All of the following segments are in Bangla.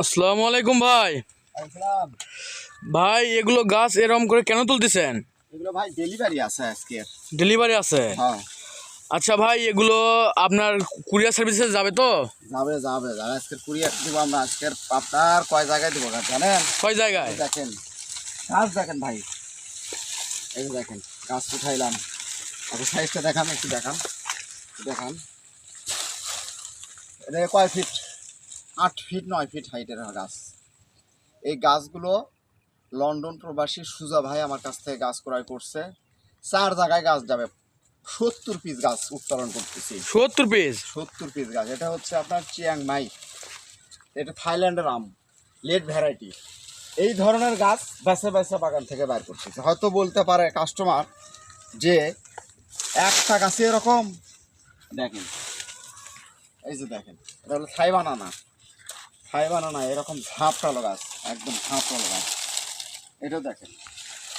আসসালামু আলাইকুম ভাই। আসসালাম। ভাই এগুলো গাছ এরকম করে কেন তুলতেছেন? এগুলো ভাই ডেলিভারি আছে আজকে। ডেলিভারি আছে? হ্যাঁ, আচ্ছা ভাই, এগুলো আপনার কুরিয়ার সার্ভিসে যাবে তো? যাবে যাবে যাবে আজকের কুরিয়ার দিব আমরা। আজকের আপনার কয় জায়গায় দিব গাছ জানেন? কয় জায়গায়? এই দেখেন গাছ, দেখেন ভাই, এই যে দেখেন গাছ উঠাইলাম। আপনার সাইজটা দেখান, একটু দেখান, দেখান। এটা কয় ফিট? 8 ফিট 9 ফিট হাইটের গাছ। এই গাছগুলো লন্ডন প্রবাসী সুজা ভাই আমার কাছ থেকে গাছ ক্রয় করছে। 4 জায়গায় গাছ যাবে। 70 পিস গাছ উত্তোলন করতেছি। 70 পিস? 70 পিস গাছ। এটা হচ্ছে আপনার চিয়াং মাই, এটা থাইল্যান্ডের আম, লেট ভ্যারাইটি। এই ধরনের গাছ বেছে বেছে বাগান থেকে বাইর করতেছে। হয়তো বলতে পারে কাস্টমার যে একটা গাছে এরকম, দেখেন এই যে দেখেন, এটা হলো থাই বানানা। থাই বানানা এরকম ঝাঁপটালো গাছ, একদম ঝাঁপটালো গাছ। এটাও দেখেন,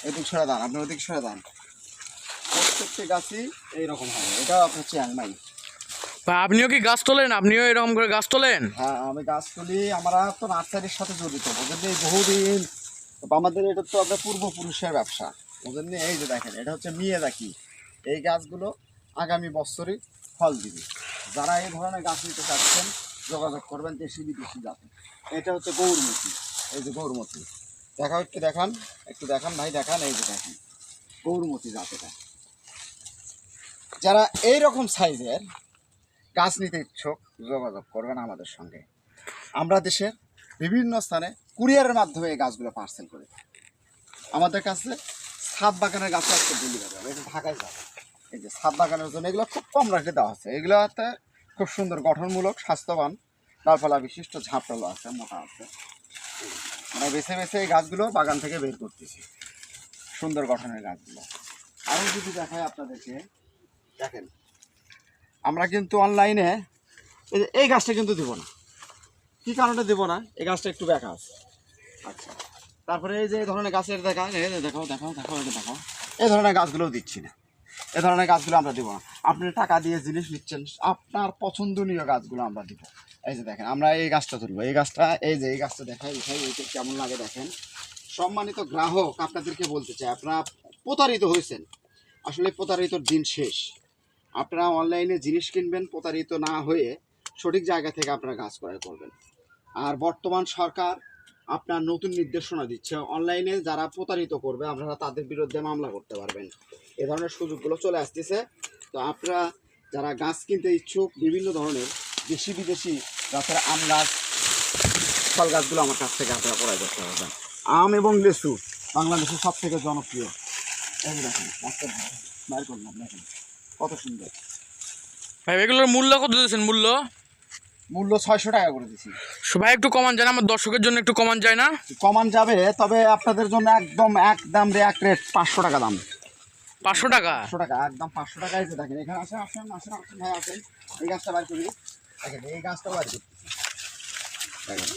এদিক সরে দান, আপনি ওদিক সরে দান। প্রত্যেকটি গাছই এইরকম হবে। এটাও আপনার চিয়াং মাই। ভাই আপনিও কি গাছ তোলেন? আপনিও এরকম করে গাছ তোলেন? হ্যাঁ, আমি গাছ তুলি। আমরা তো নার্সারির সাথে জড়িত, বুঝলেন, বহুদিন। আমাদের এটা তো আপনার পূর্বপুরুষের ব্যবসা, বুঝলেন। এই যে দেখেন, এটা হচ্ছে মিয়াজাকি। এই গাছগুলো আগামী বছরই ফল দিবে। যারা এই ধরনের গাছ নিতে চাচ্ছেন যোগাযোগ করবেন, দেশি বিদেশি জাতের। এটা হচ্ছে গৌরমতি। এই যে গৌরমতি, দেখা একটু দেখান, একটু দেখান ভাই, দেখান। এই যে দেখেন গৌরমতি জাত। এটা যারা এইরকম সাইজের গাছ নিতে ইচ্ছুক যোগাযোগ করবেন আমাদের সঙ্গে। আমরা দেশের বিভিন্ন স্থানে কুরিয়ারের মাধ্যমে এই গাছগুলো পার্সেল করি। আমাদের কাছে ছাদ বাগানের গাছ আজকে ডেলিভারি হবে। এটা ঢাকায় যাবে। এই যে ছাদ বাগানের জন্য এগুলো খুব কম রেটে দেওয়া আছে। এগুলোতে খুব সুন্দর গঠনমূলক, স্বাস্থ্যবান, ডালপালা বিশিষ্ট ঝাঁপটালো আছে, মোটা আছে। আমরা বেছে বেছে এই গাছগুলো বাগান থেকে বের করতেছি, সুন্দর গঠনের গাছগুলো। আরও যদি দেখায় আপনাদেরকে, দেখেন আমরা কিন্তু অনলাইনে এই গাছটা কিন্তু দেবো না। কী কারণে দেবো না? এই গাছটা একটু বেঁকা আছে। আচ্ছা, তারপরে এই যে এই ধরনের গাছের দেখাও, দেখাও দেখাও দেখাও, এটা দেখাও। এই ধরনের গাছগুলোও দিচ্ছি না। এই ধরনের গাছগুলো আমরা দেবো না। আপনি টাকা দিয়ে জিনিস নিচ্ছেন, আপনার পছন্দনীয় গাছগুলো আমরা দিব। এই যে দেখেন, আমরা এই গাছটা তুলবো। এই গাছটা, এই যে এই গাছটা দেখাই দেখাই, এইটা কেমন লাগে দেখেন। সম্মানিত গ্রাহক, আপনাদেরকে বলতে চাই, আপনারা প্রতারিত হয়েছেন। আসলে প্রতারিতর দিন শেষ। আপনারা অনলাইনে জিনিস কিনবেন, প্রতারিত না হয়ে সঠিক জায়গা থেকে আপনারা গাছ ক্রয় করবেন। আর বর্তমান সরকার আপনার নতুন নির্দেশনা দিচ্ছে, অনলাইনে যারা প্রতারিত করবে আপনারা তাদের বিরুদ্ধে মামলা করতে পারবেন। এ ধরনের সুযোগগুলো চলে আসতেছে। তো আপনারা যারা গাছ কিনতে ইচ্ছুক, বিভিন্ন ধরনের দেশি বিদেশি গাছের আম গাছ, ফল গাছগুলো আমার কাছ থেকে আপনারা ক্রয় করতে পারবেন। আম এবং লেচু বাংলাদেশের সব থেকে জনপ্রিয়। এই দেখেন গাছটা বাইর করলাম, দেখেন কত সুন্দর। ভাই এগুলোর মূল্য কত দিয়েছেন? মূল্য মূল্য 600 টাকা করে দিচ্ছি। ভাই একটু কমান যায় না? আমার দর্শকের জন্য একটু কমান যায় না? কমান যাবে, তবে আপনাদের জন্য একদম এক দাম রে, এক রেট 500 টাকা দাম। 500 টাকা? 500 টাকা, একদম 500 টাকায়। যে দেখেন এখানে আসেন, আসেন আসেন আসেন ভাই, আসেন। এই গাছটা বার করি, দেখেন এই গাছটা বার করি, দেখেন।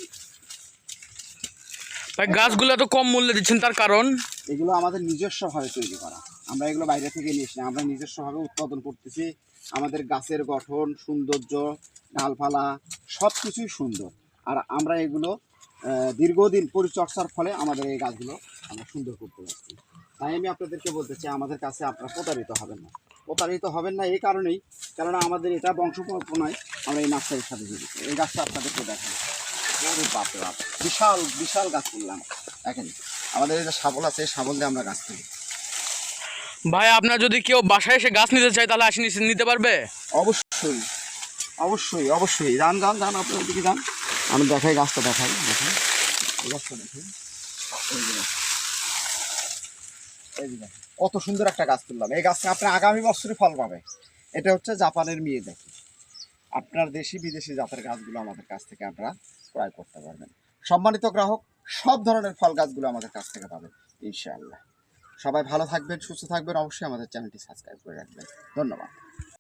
ভাই গাছগুলো এত কম মূল্যে দিচ্ছেন, তার কারণ? এগুলো আমাদের নিজস্বভাবে তৈরি করা। আমরা এগুলো বাইরে থেকে নিয়ে আসি, আমরা নিজস্বভাবে উৎপাদন করতেছি। আমাদের গাছের গঠন, সৌন্দর্য, ডালপালা সব কিছুই সুন্দর। আর আমরা এগুলো দীর্ঘদিন পরিচর্যার ফলে আমাদের এই গাছগুলো আমরা সুন্দর করতে পারছি। তাই আমি আপনাদেরকে বলতে চাই, আমাদের কাছে আপনারা প্রতারিত হবেন না। প্রতারিত হবেন না এই কারণেই, কেননা আমাদের এটা বংশপরম্পরায় আমরা এই নার্সারির সাথে জড়িত। এই গাছটা আপনাদেরকে দেখেন, বাপরে বাপ, বিশাল বিশাল গাছ তুললাম। দেখেন আমাদের এই যে শাবল আছে, এই শাবল দিয়ে আমরা গাছ তুলি। ভাই আপনার যদি কেউ বাসায় এসে গাছ নিতে চায় তাহলে আসে নিতে পারবে? অবশ্যই অবশ্যই অবশ্যই, যান যান যান, আপনার ওদিকে যান। আমি দেখাই গাছটা, দেখাই দেখেন এই গাছটা, দেখেন এই যে এই যে দেখেন কত সুন্দর একটা গাছ তুললাম। এই গাছটা আপনার আগামী বছরই ফল পাবে। এটা হচ্ছে জাপানের মিয়াজাকি। আপনার দেশি বিদেশি জাতের গাছগুলো আমাদের কাছ থেকে আপনারা ক্রয় করতে পারবেন। সম্মানিত গ্রাহক, সব ধরনের ফল গাছগুলো আমাদের কাছ থেকে পাবেন ইনশাআল্লাহ। সবাই ভালো থাকবেন, সুস্থ থাকবেন। অবশ্যই আমাদের চ্যানেলটি সাবস্ক্রাইব করে রাখবেন। ধন্যবাদ।